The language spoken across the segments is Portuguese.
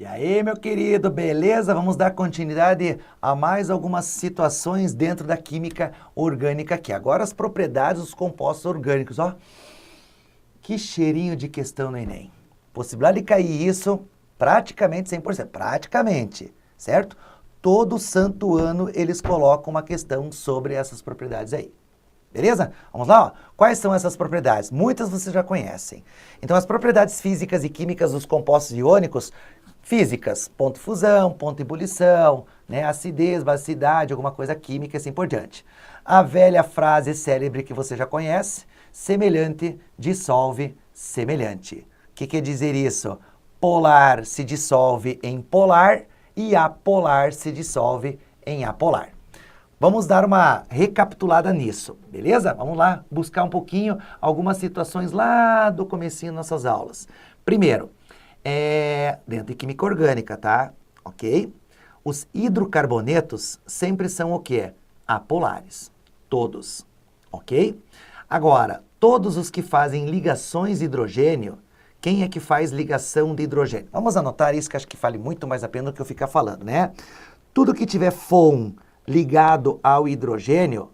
E aí, meu querido, beleza? Vamos dar continuidade a mais algumas situações dentro da química orgânica aqui. Agora as propriedades dos compostos orgânicos, ó. Que cheirinho de questão no Enem. Possibilidade de cair isso praticamente 100%, praticamente, certo? Todo santo ano eles colocam uma questão sobre essas propriedades aí. Beleza? Vamos lá? Ó. Quais são essas propriedades? Muitas vocês já conhecem. Então, as propriedades físicas e químicas dos compostos iônicos, físicas, ponto de fusão, ponto de ebulição, né? Acidez, basicidade, alguma coisa química e assim por diante. A velha frase célebre que você já conhece, semelhante dissolve semelhante. O que quer dizer isso? Polar se dissolve em polar e apolar se dissolve em apolar. Vamos dar uma recapitulada nisso, beleza? Vamos lá buscar um pouquinho algumas situações lá do comecinho das nossas aulas. Primeiro, dentro de química orgânica, tá? Ok? Os hidrocarbonetos sempre são o quê? Apolares. Todos. Ok? Agora, todos os que fazem ligações de hidrogênio, quem é que faz ligação de hidrogênio? Vamos anotar isso que acho que vale muito mais a pena do que eu ficar falando, né? Tudo que tiver FON ligado ao hidrogênio,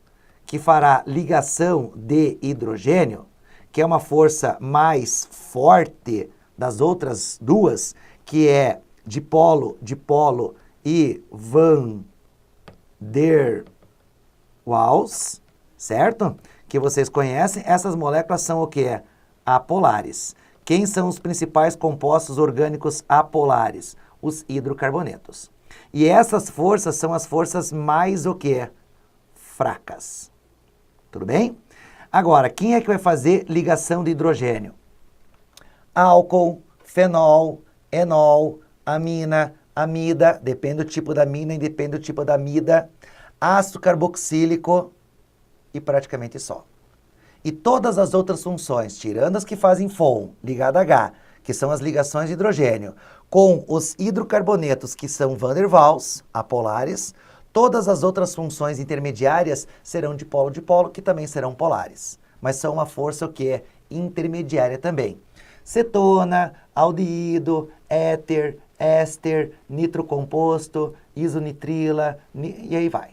que fará ligação de hidrogênio, que é uma força mais forte das outras duas, que é dipolo e van der Waals, certo? Que vocês conhecem, essas moléculas são o que? Apolares. Quem são os principais compostos orgânicos apolares? Os hidrocarbonetos. E essas forças são as forças mais o quê? Fracas. Tudo bem? Agora, quem é que vai fazer ligação de hidrogênio? Álcool, fenol, enol, amina, amida, depende do tipo da amina e depende do tipo da amida, ácido carboxílico e praticamente só. E todas as outras funções, tirando as que fazem FON, ligada a H, que são as ligações de hidrogênio, com os hidrocarbonetos, que são van der Waals, apolares, todas as outras funções intermediárias serão dipolo, que também serão polares. Mas são uma força o que é intermediária também. Cetona, aldeído, éter, éster, nitrocomposto, isonitrila, e aí vai.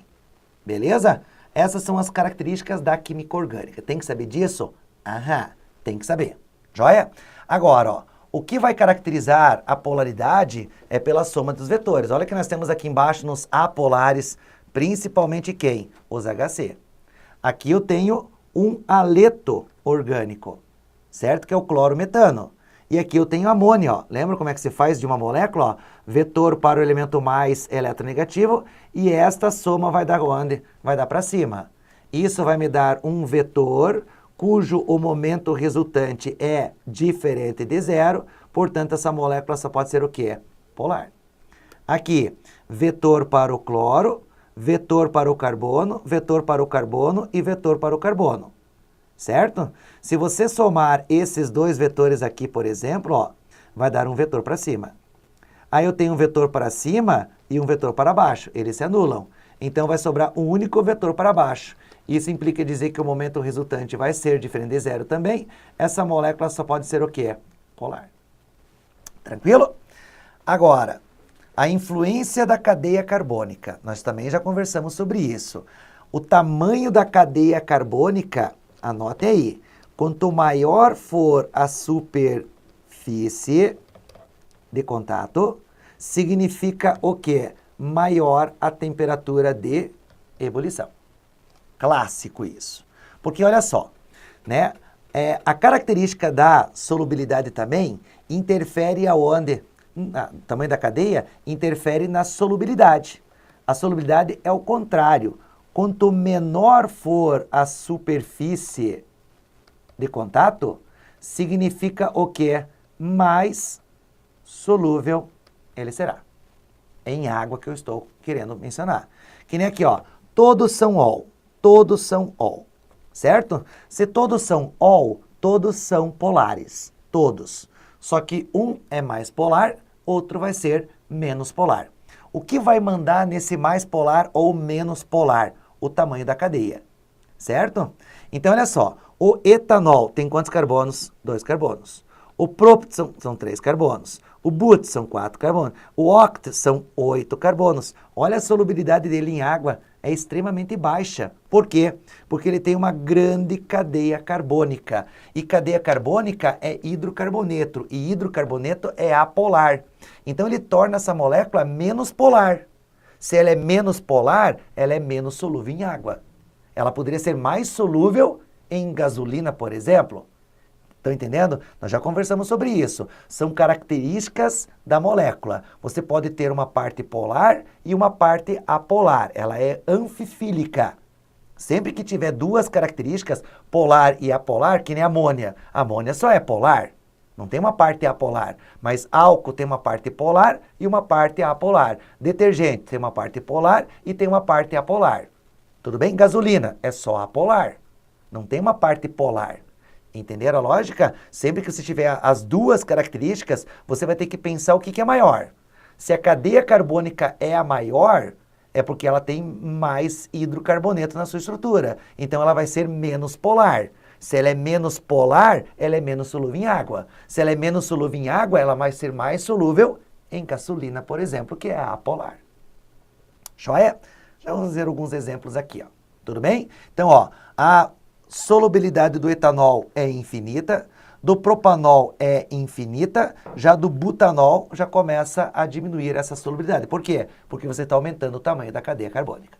Beleza? Essas são as características da química orgânica. Tem que saber disso? Aham, tem que saber. Joia? Agora, ó, o que vai caracterizar a polaridade é pela soma dos vetores. Olha que nós temos aqui embaixo nos apolares, principalmente quem? Os HC. Aqui eu tenho um haleto orgânico, certo? Que é o clorometano. E aqui eu tenho amônio, ó. Lembra como é que se faz de uma molécula? Ó? Vetor para o elemento mais eletronegativo e esta soma vai dar onde? Vai dar para cima. Isso vai me dar um vetor cujo o momento resultante é diferente de zero, portanto essa molécula só pode ser o quê? Polar. Aqui, vetor para o cloro, vetor para o carbono, vetor para o carbono e vetor para o carbono. Certo? Se você somar esses dois vetores aqui, por exemplo, ó, vai dar um vetor para cima. Aí eu tenho um vetor para cima e um vetor para baixo. Eles se anulam. Então vai sobrar um único vetor para baixo. Isso implica dizer que o momento resultante vai ser diferente de zero também. Essa molécula só pode ser o quê? Polar. Tranquilo? Agora, a influência da cadeia carbônica. Nós também já conversamos sobre isso. O tamanho da cadeia carbônica, anote aí, quanto maior for a superfície de contato, significa o quê? Maior a temperatura de ebulição. Clássico isso. Porque olha só, né? A característica da solubilidade também interfere aonde? O tamanho da cadeia interfere na solubilidade. A solubilidade é o contrário. Quanto menor for a superfície de contato, significa o quê? Mais solúvel ele será. Em água que eu estou querendo mencionar. Que nem aqui, ó. Todos são ol. Todos são ol. Certo? Se todos são ol, todos são polares. Todos. Só que um é mais polar, outro vai ser menos polar. O que vai mandar nesse mais polar ou menos polar? O tamanho da cadeia. Certo? Então, olha só. O etanol tem quantos carbonos? 2 carbonos. O propano são 3 carbonos. O but são 4 carbonos. O oct são 8 carbonos. Olha a solubilidade dele em água, é extremamente baixa. Por quê? Porque ele tem uma grande cadeia carbônica. E cadeia carbônica é hidrocarboneto. E hidrocarboneto é apolar. Então ele torna essa molécula menos polar. Se ela é menos polar, ela é menos solúvel em água. Ela poderia ser mais solúvel em gasolina, por exemplo. Estão entendendo? Nós já conversamos sobre isso. São características da molécula. Você pode ter uma parte polar e uma parte apolar. Ela é anfifílica. Sempre que tiver duas características, polar e apolar, que nem amônia. A amônia só é polar. Não tem uma parte apolar. Mas álcool tem uma parte polar e uma parte apolar. Detergente tem uma parte polar e tem uma parte apolar. Tudo bem? Gasolina é só apolar. Não tem uma parte polar. Entenderam a lógica? Sempre que você tiver as duas características, você vai ter que pensar o que é maior. Se a cadeia carbônica é a maior, é porque ela tem mais hidrocarboneto na sua estrutura. Então ela vai ser menos polar. Se ela é menos polar, ela é menos solúvel em água. Se ela é menos solúvel em água, ela vai ser mais solúvel em gasolina, por exemplo, que é a apolar. Joia? Já vamos ver alguns exemplos aqui, ó. Tudo bem? Então, ó, a solubilidade do etanol é infinita, do propanol é infinita, já do butanol já começa a diminuir essa solubilidade. Por quê? Porque você está aumentando o tamanho da cadeia carbônica.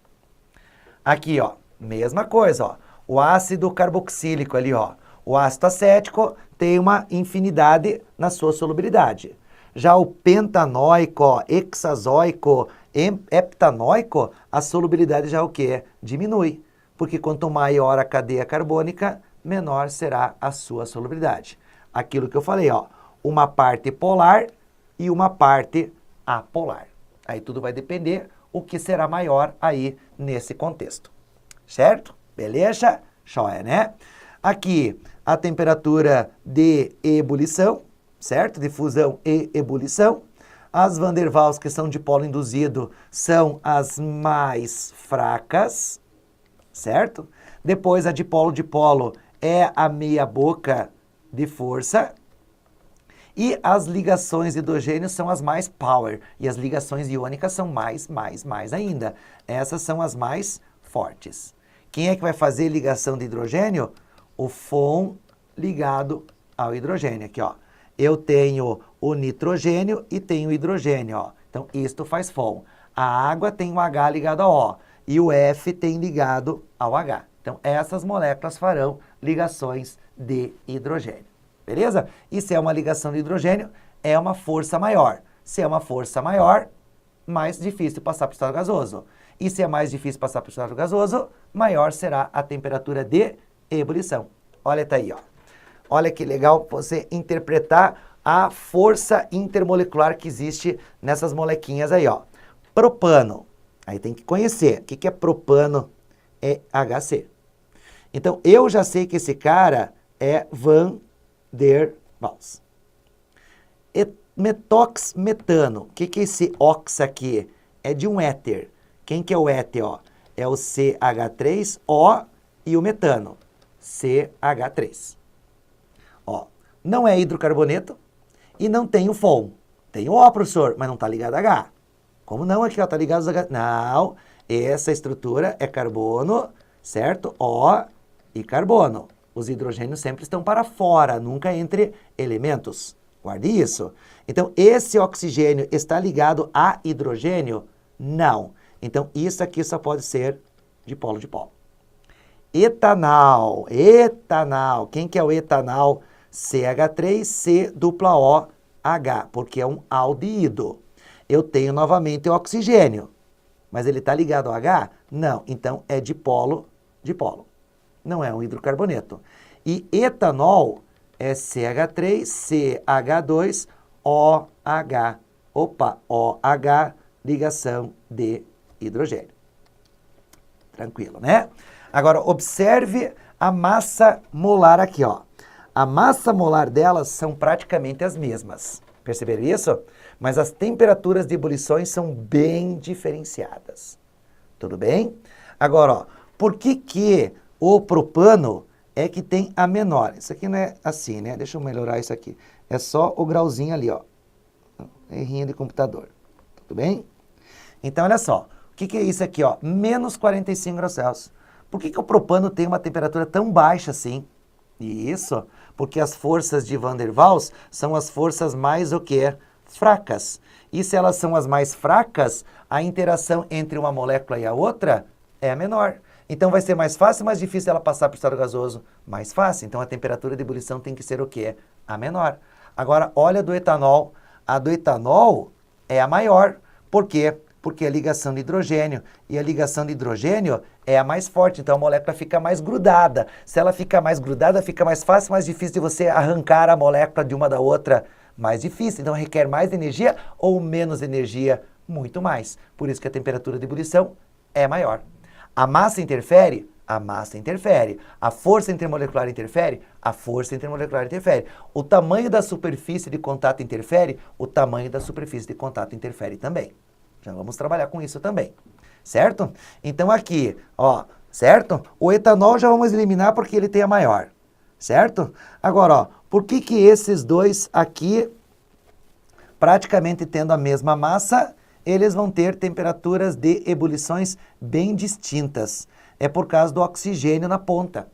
Aqui, ó, mesma coisa, ó, o ácido carboxílico ali, ó, o ácido acético tem uma infinidade na sua solubilidade. Já o pentanóico, ó, hexazóico, heptanóico, a solubilidade já o quê? Diminui. Porque quanto maior a cadeia carbônica, menor será a sua solubilidade. Aquilo que eu falei, ó, uma parte polar e uma parte apolar. Aí tudo vai depender o que será maior aí nesse contexto. Certo? Beleza? Joia, né? Aqui, a temperatura de ebulição, certo? De fusão e ebulição. As van der Waals, que são de polo induzido, são as mais fracas, certo? Depois a dipolo-dipolo é a meia boca de força. E as ligações de hidrogênio são as mais power. E as ligações iônicas são mais ainda. Essas são as mais fortes. Quem é que vai fazer ligação de hidrogênio? O FON ligado ao hidrogênio. Aqui, ó. Eu tenho o nitrogênio e tenho o hidrogênio, ó. Então, isto faz FON. A água tem o H ligado ao O. E o F tem ligado ao H. Então, essas moléculas farão ligações de hidrogênio. Beleza? E se é uma ligação de hidrogênio, é uma força maior. Se é uma força maior, mais difícil passar para o estado gasoso. E se é mais difícil passar para o estado gasoso, maior será a temperatura de ebulição. Olha, tá aí, ó. Olha que legal você interpretar a força intermolecular que existe nessas molequinhas aí, ó. Propano. Aí tem que conhecer. O que é propano? É HC. Então, eu já sei que esse cara é van der Waals. Metoxmetano. O que é esse ox aqui? É de um éter. Quem que é o éter, ó? É o CH3O e o metano. CH3. Ó, não é hidrocarboneto e não tem o FON. Tem o O, professor, mas não está ligado a H. Como não? Aqui, ó, tá ligado a H. Não, essa estrutura é carbono, certo? O e carbono. Os hidrogênios sempre estão para fora, nunca entre elementos. Guarde isso. Então, esse oxigênio está ligado a hidrogênio? Não. Então, isso aqui só pode ser de polo. Etanal. Etanal. Quem que é o etanal? CH3COOH, porque é um aldeído. Eu tenho novamente o oxigênio, mas ele está ligado ao H? Não. Então, é de polo. Não é um hidrocarboneto. E etanol é CH3CH2OH. Opa, OH, ligação de hidrogênio. Tranquilo, né? Agora, observe a massa molar aqui, ó. A massa molar delas são praticamente as mesmas. Perceberam isso? Mas as temperaturas de ebulições são bem diferenciadas. Tudo bem? Agora, ó, por que o propano é que tem a menor? Isso aqui não é assim, né? Deixa eu melhorar isso aqui. É só o grauzinho ali, ó. Errinho de computador. Tudo bem? Então, olha só. O que é isso aqui, ó? Menos 45 graus Celsius. Por que o propano tem uma temperatura tão baixa assim? Isso, porque as forças de Van der Waals são as forças mais o quê? Fracas. E se elas são as mais fracas, a interação entre uma molécula e a outra é a menor. Então vai ser mais fácil ou mais difícil ela passar para o estado gasoso? Mais fácil. Então a temperatura de ebulição tem que ser o quê? A menor. Agora, olha do etanol. A do etanol é a maior. Por quê? Porque é a ligação de hidrogênio. E a ligação de hidrogênio é a mais forte. Então a molécula fica mais grudada. Se ela fica mais grudada, fica mais fácil, mais difícil de você arrancar a molécula de uma da outra. Mais difícil. Então requer mais energia ou menos energia? Muito mais. Por isso que a temperatura de ebulição é maior. A massa interfere? A massa interfere. A força intermolecular interfere? A força intermolecular interfere. O tamanho da superfície de contato interfere? O tamanho da superfície de contato interfere também. Já vamos trabalhar com isso também. Certo? Então aqui, ó, certo? O etanol já vamos eliminar porque ele tem a maior. Certo? Agora, ó, por que esses dois aqui, praticamente tendo a mesma massa, eles vão ter temperaturas de ebulições bem distintas? É por causa do oxigênio na ponta.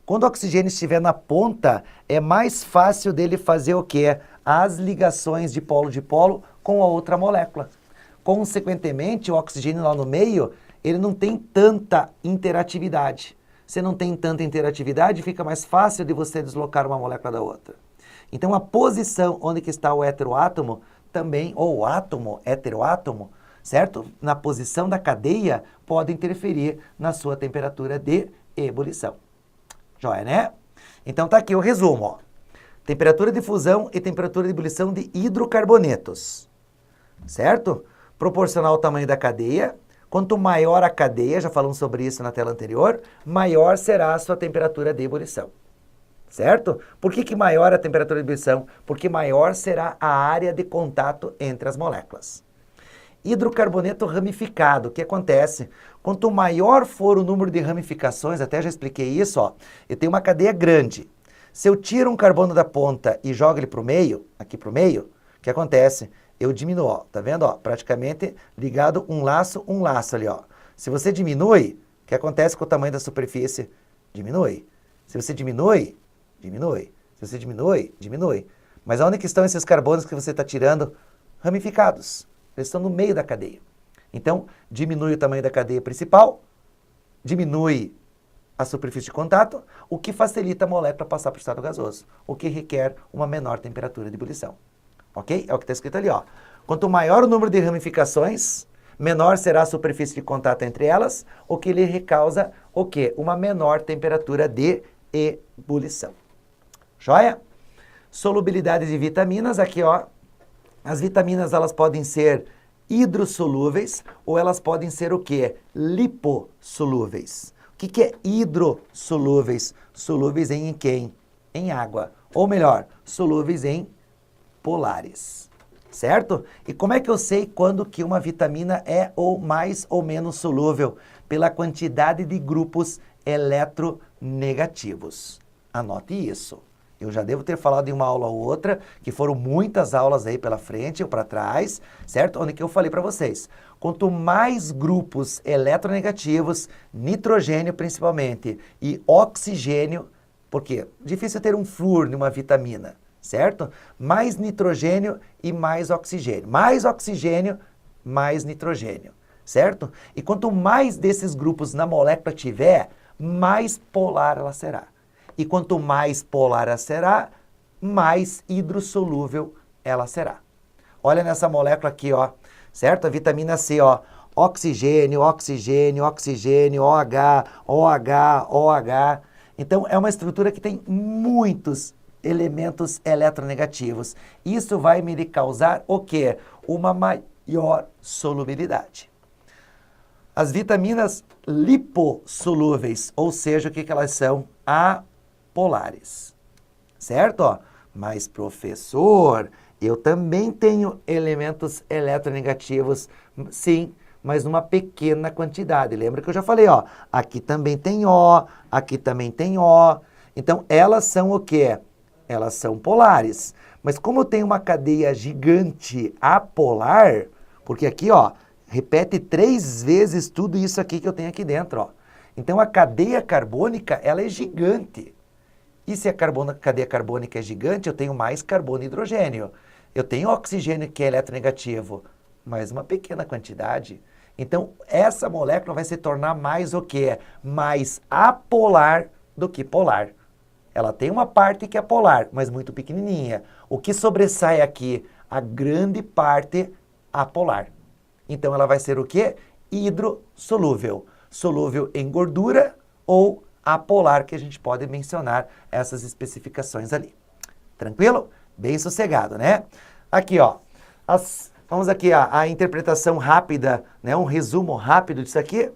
Quando o oxigênio estiver na ponta, é mais fácil dele fazer o quê? As ligações de polo com a outra molécula. Consequentemente, o oxigênio lá no meio, ele não tem tanta interatividade. Se não tem tanta interatividade, fica mais fácil de você deslocar uma molécula da outra. Então, a posição onde que está o heteroátomo também, ou o átomo, heteroátomo, certo? Na posição da cadeia, pode interferir na sua temperatura de ebulição. Joia, né? Então, tá aqui o resumo, ó. Temperatura de fusão e temperatura de ebulição de hidrocarbonetos, certo? Proporcional ao tamanho da cadeia. Quanto maior a cadeia, já falamos sobre isso na tela anterior, maior será a sua temperatura de ebulição. Certo? Por que maior a temperatura de ebulição? Porque maior será a área de contato entre as moléculas. Hidrocarboneto ramificado, o que acontece? Quanto maior for o número de ramificações, até já expliquei isso, ó, eu tenho uma cadeia grande. Se eu tiro um carbono da ponta e jogo ele para o meio, aqui para o meio, o que acontece? Eu diminuo, ó, tá vendo? Ó, praticamente ligado um laço ali, ó. Se você diminui, o que acontece com o tamanho da superfície? Diminui. Se você diminui, diminui. Se você diminui, diminui. Mas onde que estão esses carbonos que você está tirando? Ramificados. Eles estão no meio da cadeia. Então, diminui o tamanho da cadeia principal, diminui a superfície de contato, o que facilita a molécula passar para o estado gasoso, o que requer uma menor temperatura de ebulição. Ok? É o que está escrito ali, ó. Quanto maior o número de ramificações, menor será a superfície de contato entre elas, o que lhe causa o quê? Uma menor temperatura de ebulição. Joia? Solubilidade de vitaminas, aqui, ó. As vitaminas, elas podem ser hidrossolúveis ou elas podem ser o quê? Lipossolúveis. O que é hidrossolúveis? Solúveis em quem? Em água. Ou melhor, solúveis em polares, certo? E como é que eu sei quando que uma vitamina é ou mais ou menos solúvel? Pela quantidade de grupos eletronegativos. Anote isso. Eu já devo ter falado em uma aula ou outra, que foram muitas aulas aí pela frente ou para trás, certo? Onde que eu falei para vocês. Quanto mais grupos eletronegativos, nitrogênio principalmente, e oxigênio, porque difícil ter um flúor numa vitamina, certo? Mais nitrogênio e mais oxigênio. Mais oxigênio, mais nitrogênio, certo? E quanto mais desses grupos na molécula tiver, mais polar ela será. E quanto mais polar ela será, mais hidrossolúvel ela será. Olha nessa molécula aqui, ó, certo? A vitamina C, ó, oxigênio, oxigênio, oxigênio, OH, OH, OH. Então, é uma estrutura que tem muitos elementos eletronegativos. Isso vai me causar o quê? Uma maior solubilidade. As vitaminas lipossolúveis, ou seja, o que elas são? Apolares. Certo? Ó, mas, professor, eu também tenho elementos eletronegativos, sim, mas numa pequena quantidade. Lembra que eu já falei, ó, aqui também tem O, aqui também tem O. Então, elas são o quê? Elas são polares, Mas como eu tenho uma cadeia gigante apolar, porque aqui, ó, repete 3 vezes tudo isso aqui que eu tenho aqui dentro, ó. Então, a cadeia carbônica, ela é gigante. E se a cadeia carbônica é gigante, eu tenho mais carbono e hidrogênio. Eu tenho oxigênio que é eletronegativo, mas uma pequena quantidade. Então, essa molécula vai se tornar mais o quê? Mais apolar do que polar. Ela tem uma parte que é polar, mas muito pequenininha. O que sobressai aqui? A grande parte apolar. Então, ela vai ser o quê? Hidrossolúvel. Solúvel em gordura ou apolar, que a gente pode mencionar essas especificações ali. Tranquilo? Bem sossegado, né? Aqui, ó. Vamos aqui a interpretação rápida, né? Um resumo rápido disso aqui.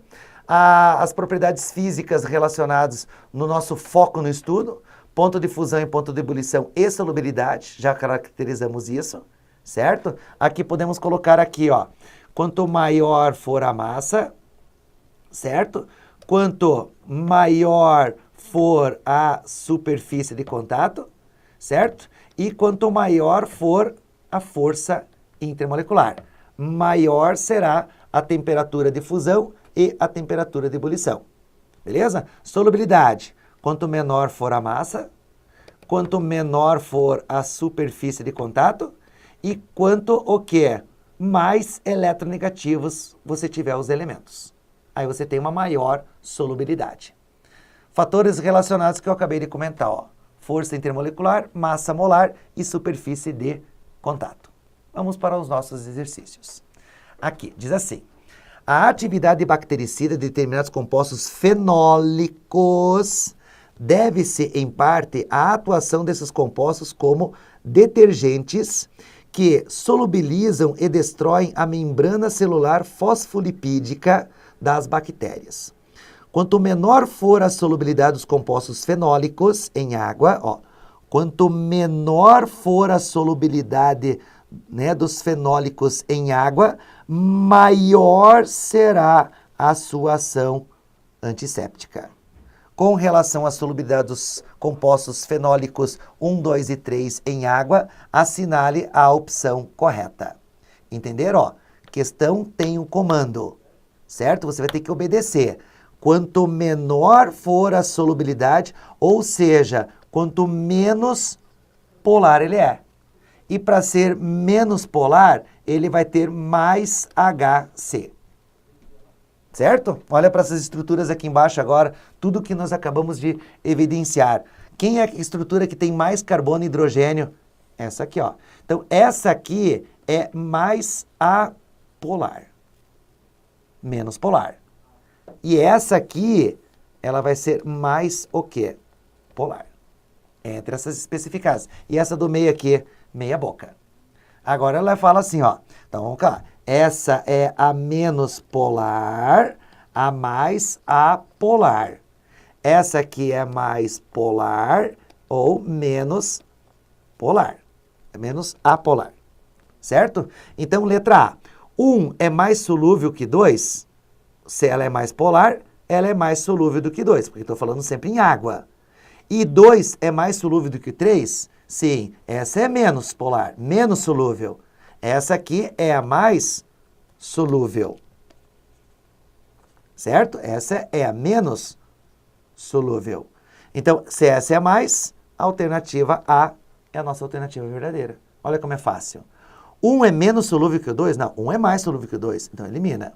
As propriedades físicas relacionadas no nosso foco no estudo, ponto de fusão e ponto de ebulição e solubilidade, já caracterizamos isso, certo? Aqui podemos colocar aqui, ó, quanto maior for a massa, certo? Quanto maior for a superfície de contato, certo? E quanto maior for a força intermolecular, maior será a temperatura de fusão e a temperatura de ebulição. Beleza? Solubilidade. Quanto menor for a massa, quanto menor for a superfície de contato e quanto o quê? Mais eletronegativos você tiver os elementos. Aí você tem uma maior solubilidade. Fatores relacionados que eu acabei de comentar, ó. Força intermolecular, massa molar e superfície de contato. Vamos para os nossos exercícios. Aqui, diz assim. A atividade bactericida de determinados compostos fenólicos deve-se, em parte, à atuação desses compostos como detergentes que solubilizam e destroem a membrana celular fosfolipídica das bactérias. Quanto menor for a solubilidade dos compostos fenólicos em água, ó, quanto menor for a solubilidade, né, dos fenólicos em água, maior será a sua ação antisséptica. Com relação à solubilidade dos compostos fenólicos 1, 2 e 3 em água, assinale a opção correta. Entenderam? Ó, questão tem um comando, certo? Você vai ter que obedecer. Quanto menor for a solubilidade, ou seja, quanto menos polar ele é. E para ser menos polar, ele vai ter mais HC. Certo? Olha para essas estruturas aqui embaixo agora, tudo que nós acabamos de evidenciar. Quem é a estrutura que tem mais carbono e hidrogênio? Essa aqui, ó. Então, essa aqui é mais apolar. Menos polar. E essa aqui, ela vai ser mais o quê? Polar. Entre essas especificadas. E essa do meio aqui, meia boca. Agora ela fala assim, ó. Então vamos lá. Essa é a menos polar, a mais apolar. Essa aqui é mais polar ou menos polar. É menos apolar. Certo? Então, letra A. 1 é mais solúvel que 2. Se ela é mais polar, ela é mais solúvel do que 2, porque estou falando sempre em água. E 2 é mais solúvel do que 3? Sim, essa é menos polar, menos solúvel. Essa aqui é a mais solúvel. Certo? Essa é a menos solúvel. Então, se essa é a mais, a alternativa A é a nossa alternativa verdadeira. Olha como é fácil. 1 é menos solúvel que o 2? Não, 1 é mais solúvel que o 2. Então, elimina.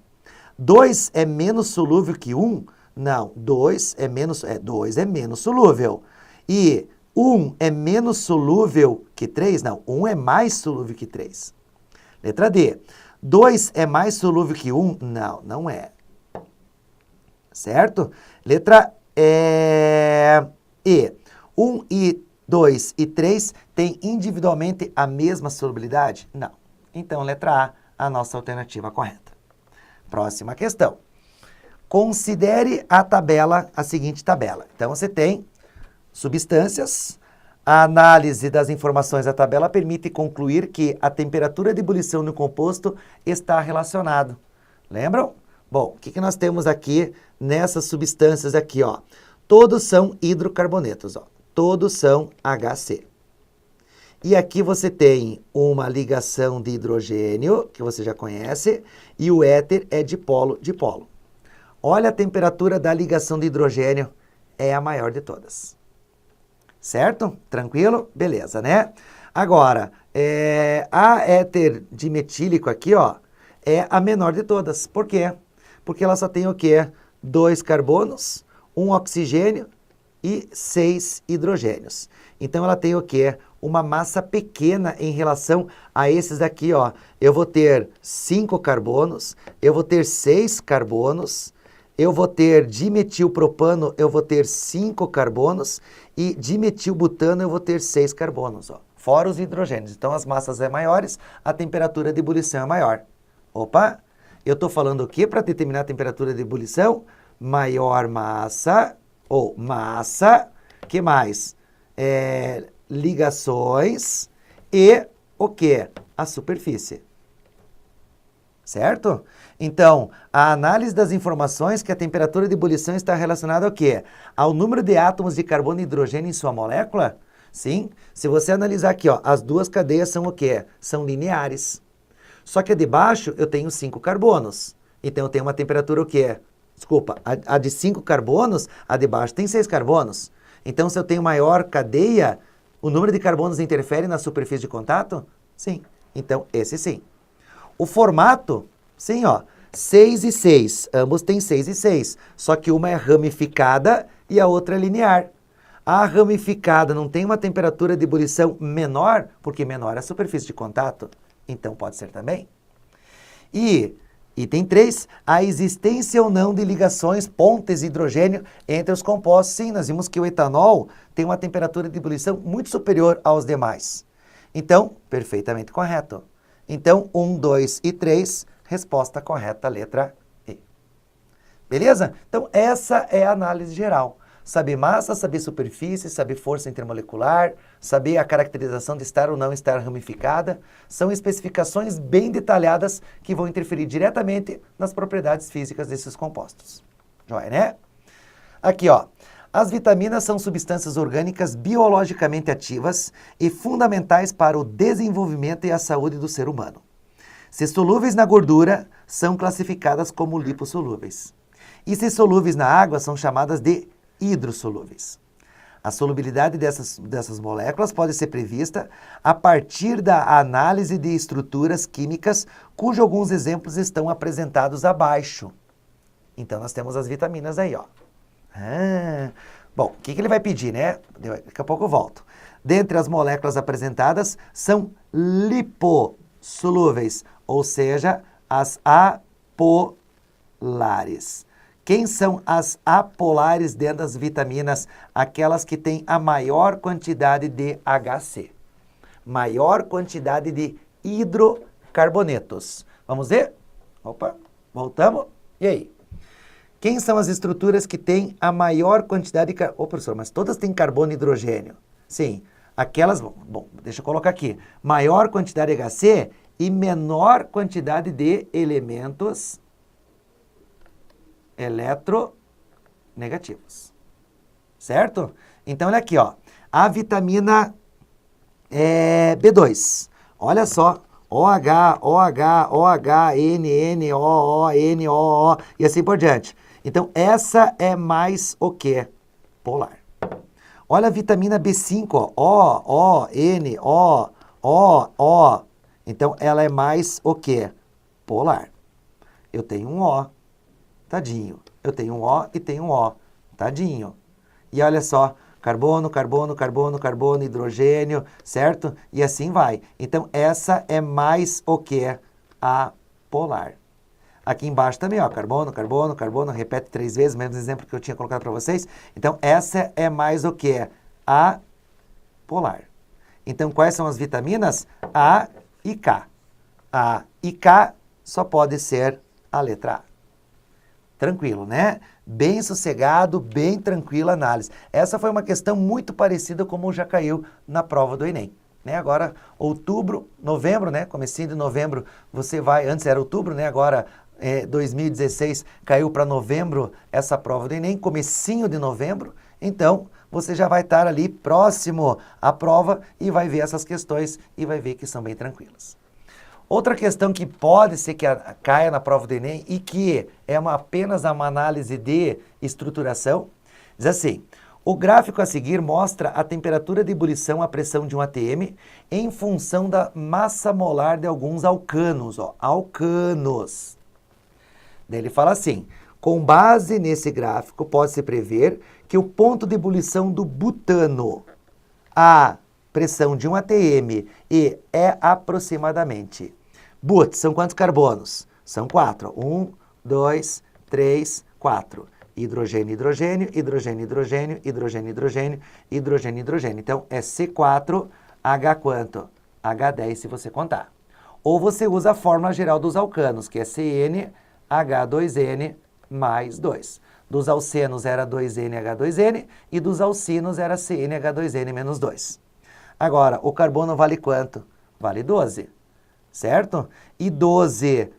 2 é menos solúvel que 1? Não, 2 é menos solúvel. E 1 é menos solúvel que 3? Não, 1 é mais solúvel que 3. Letra D. 2 é mais solúvel que 1? Não, não é. Certo? Letra E. 1 e 2 e 3 têm individualmente a mesma solubilidade? Não. Então, letra A, a nossa alternativa correta. Próxima questão. Considere a seguinte tabela. Então, você tem substâncias. A análise das informações da tabela permite concluir que a temperatura de ebulição no composto está relacionado. Lembram? Bom, o que nós temos aqui nessas substâncias aqui, ó? Todos são hidrocarbonetos, ó. Todos são HC. E aqui você tem uma ligação de hidrogênio, que você já conhece, e o éter é dipolo-dipolo. Olha a temperatura da ligação de hidrogênio, é a maior de todas. Certo? Tranquilo? Beleza, né? Agora, a éter dimetílico aqui, ó, é a menor de todas. Por quê? Porque ela só tem o quê? 2 carbonos, 1 oxigênio e 6 hidrogênios. Então, ela tem o quê? Uma massa pequena em relação a esses daqui, ó. Eu vou ter 5 carbonos, eu vou ter 6 carbonos, eu vou ter dimetilpropano, eu vou ter 5 carbonos e dimetilbutano eu vou ter 6 carbonos, ó. Fora os hidrogênios. Então, as massas são maiores, a temperatura de ebulição é maior. Opa! Eu estou falando o quê para determinar a temperatura de ebulição? Maior massa, ou massa, que mais? Ligações e o quê? A superfície. Certo? Então, a análise das informações que a temperatura de ebulição está relacionada ao quê? Ao número de átomos de carbono e hidrogênio em sua molécula? Sim. Se você analisar aqui, ó, as duas cadeias são o quê? São lineares. Só que a de baixo eu tenho 5 carbonos. Então eu tenho uma temperatura o quê? Desculpa, a de 5 carbonos, a de baixo tem 6 carbonos. Então se eu tenho maior cadeia, o número de carbonos interfere na superfície de contato? Sim. Então esse sim. O formato, sim, ó, 6 e 6. Ambos têm 6 e 6. Só que uma é ramificada e a outra é linear. A ramificada não tem uma temperatura de ebulição menor, porque menor é a superfície de contato. Então, pode ser também. E, item 3, a existência ou não de ligações pontes hidrogênio entre os compostos. Sim, nós vimos que o etanol tem uma temperatura de ebulição muito superior aos demais. Então, perfeitamente correto. Então, 1, 2 e 3, resposta correta, letra E. Beleza? Então, essa é a análise geral. Saber massa, saber superfície, saber força intermolecular, saber a caracterização de estar ou não estar ramificada, são especificações bem detalhadas que vão interferir diretamente nas propriedades físicas desses compostos. Joia, né? Aqui, ó. As vitaminas são substâncias orgânicas biologicamente ativas e fundamentais para o desenvolvimento e a saúde do ser humano. Se solúveis na gordura, são classificadas como lipossolúveis. E se solúveis na água, são chamadas de hidrossolúveis. A solubilidade dessas moléculas pode ser prevista a partir da análise de estruturas químicas, cujos alguns exemplos estão apresentados abaixo. Então, nós temos as vitaminas aí, ó. Bom, o que ele vai pedir, né? Daqui a pouco eu volto. Dentre as moléculas apresentadas, são lipossolúveis, ou seja, as apolares. Quem são as apolares dentro das vitaminas? Aquelas que têm a maior quantidade de HC. Maior quantidade de hidrocarbonetos. Vamos ver? Opa, voltamos. E aí? Quem são as estruturas que têm a maior quantidade de... Ô, professor, mas todas têm carbono e hidrogênio. Sim, aquelas... Bom, deixa eu colocar aqui. Maior quantidade de HC e menor quantidade de elementos eletronegativos. Certo? Então, olha aqui, ó. A vitamina B2. Olha só. OH, OH, OH, N, O, N, O, e assim por diante. Então, essa é mais o quê? Polar. Olha a vitamina B5, ó. O, N, O. Então, ela é mais o quê? Polar. Eu tenho um O. Tadinho. Eu tenho um O e tenho um O. Tadinho. E olha só, carbono, carbono, carbono, carbono, hidrogênio, certo? E assim vai. Então, essa é mais o que? A polar. Aqui embaixo também, ó, carbono, carbono, carbono, repete 3 vezes, o mesmo exemplo que eu tinha colocado para vocês. Então, essa é mais o que? A polar. Então, quais são as vitaminas? A e K. A e K só pode ser a letra A. Tranquilo, né? Bem sossegado, bem tranquila a análise. Essa foi uma questão muito parecida como já caiu na prova do Enem. Né? Agora, outubro, novembro, né? Comecinho de novembro, você vai... Antes era outubro, né? Agora, 2016, caiu para novembro essa prova do Enem, comecinho de novembro. Então, você já vai estar ali próximo à prova e vai ver essas questões e vai ver que são bem tranquilas. Outra questão que pode ser que caia na prova do Enem e que é apenas uma análise de estruturação, diz assim: o gráfico a seguir mostra a temperatura de ebulição à pressão de um ATM em função da massa molar de alguns alcanos, ó, alcanos. Daí ele fala assim: com base nesse gráfico, pode-se prever que o ponto de ebulição do butano, a pressão de um ATM, e é aproximadamente... But, são quantos carbonos? São 4. 1, 2, 3, 4. Hidrogênio, hidrogênio, hidrogênio, hidrogênio, hidrogênio, hidrogênio, hidrogênio, hidrogênio. Então, é C4H quanto? H10, se você contar. Ou você usa a fórmula geral dos alcanos, que é CnH2n mais 2. Dos alcenos era 2NH2n e dos alcinos era CnH2n menos 2. Agora, o carbono vale quanto? Vale 12, certo? E 12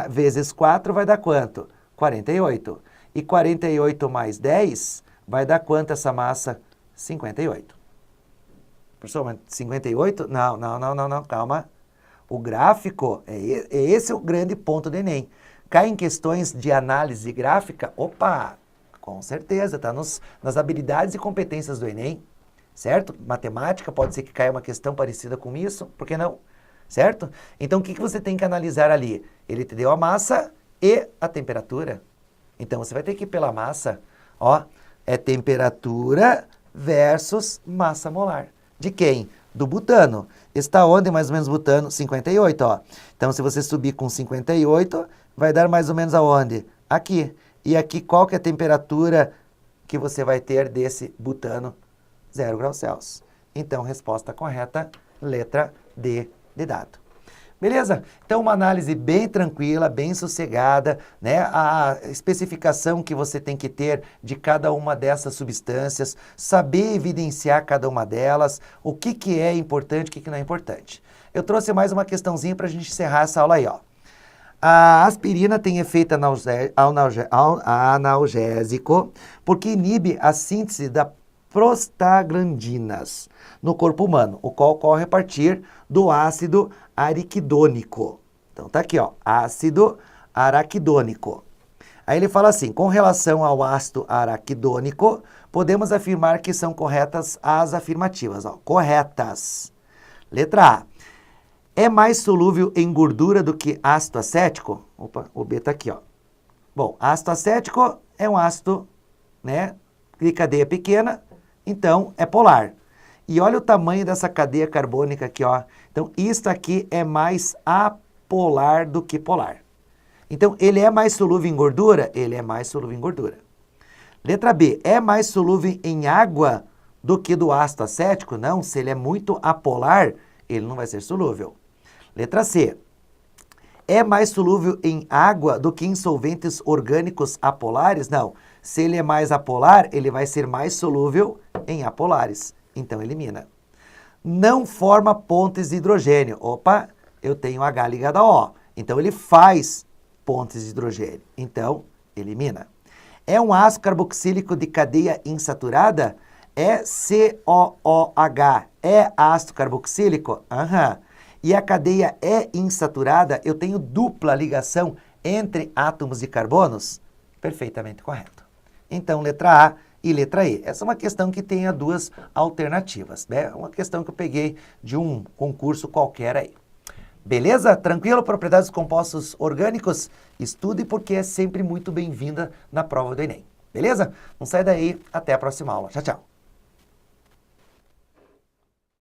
vezes 4 vai dar quanto? 48. E 48 mais 10 vai dar quanto essa massa? 58. Professor, 58? Não, calma. O gráfico, é esse o grande ponto do Enem. Cai em questões de análise gráfica? Opa, com certeza, está nas habilidades e competências do Enem, certo? Matemática, pode ser que caia uma questão parecida com isso, por que não? Certo? Então, o que você tem que analisar ali? Ele te deu a massa e a temperatura. Então, você vai ter que ir pela massa, ó, é temperatura versus massa molar. De quem? Do butano. Está onde mais ou menos butano? 58, ó. Então, se você subir com 58, vai dar mais ou menos aonde? Aqui. E aqui, qual que é a temperatura que você vai ter desse butano? 0 graus Celsius. Então, resposta correta, letra D de dado. Beleza? Então, uma análise bem tranquila, bem sossegada, né? A especificação que você tem que ter de cada uma dessas substâncias, saber evidenciar cada uma delas, o que é importante, o que não é importante. Eu trouxe mais uma questãozinha para a gente encerrar essa aula aí, ó. A aspirina tem efeito analgésico porque inibe a síntese da prostaglandinas no corpo humano, o qual ocorre a partir do ácido araquidônico. Então tá aqui, ó, ácido araquidônico. Aí ele fala assim: com relação ao ácido araquidônico, podemos afirmar que são corretas as afirmativas, ó, corretas. Letra A. É mais solúvel em gordura do que ácido acético? Opa, o B tá aqui, ó. Bom, ácido acético é um ácido, né, de cadeia pequena, então é polar. E olha o tamanho dessa cadeia carbônica aqui, ó. Então, isto aqui é mais apolar do que polar. Então, ele é mais solúvel em gordura? Ele é mais solúvel em gordura. Letra B. É mais solúvel em água do que do ácido acético? Não, se ele é muito apolar, ele não vai ser solúvel. Letra C. É mais solúvel em água do que em solventes orgânicos apolares? Não. Se ele é mais apolar, ele vai ser mais solúvel em apolares. Então, elimina. Não forma pontes de hidrogênio. Opa, eu tenho H ligado a O. Então, ele faz pontes de hidrogênio. Então, elimina. É um ácido carboxílico de cadeia insaturada? É COOH. É ácido carboxílico? Aham. E a cadeia é insaturada, eu tenho dupla ligação entre átomos de carbonos? Perfeitamente correto. Então, letra A e letra E. Essa é uma questão que tenha duas alternativas, né? Uma questão que eu peguei de um concurso qualquer aí. Beleza? Tranquilo? Propriedades dos compostos orgânicos? Estude porque é sempre muito bem-vinda na prova do Enem. Beleza? Não sai daí. Até a próxima aula. Tchau, tchau.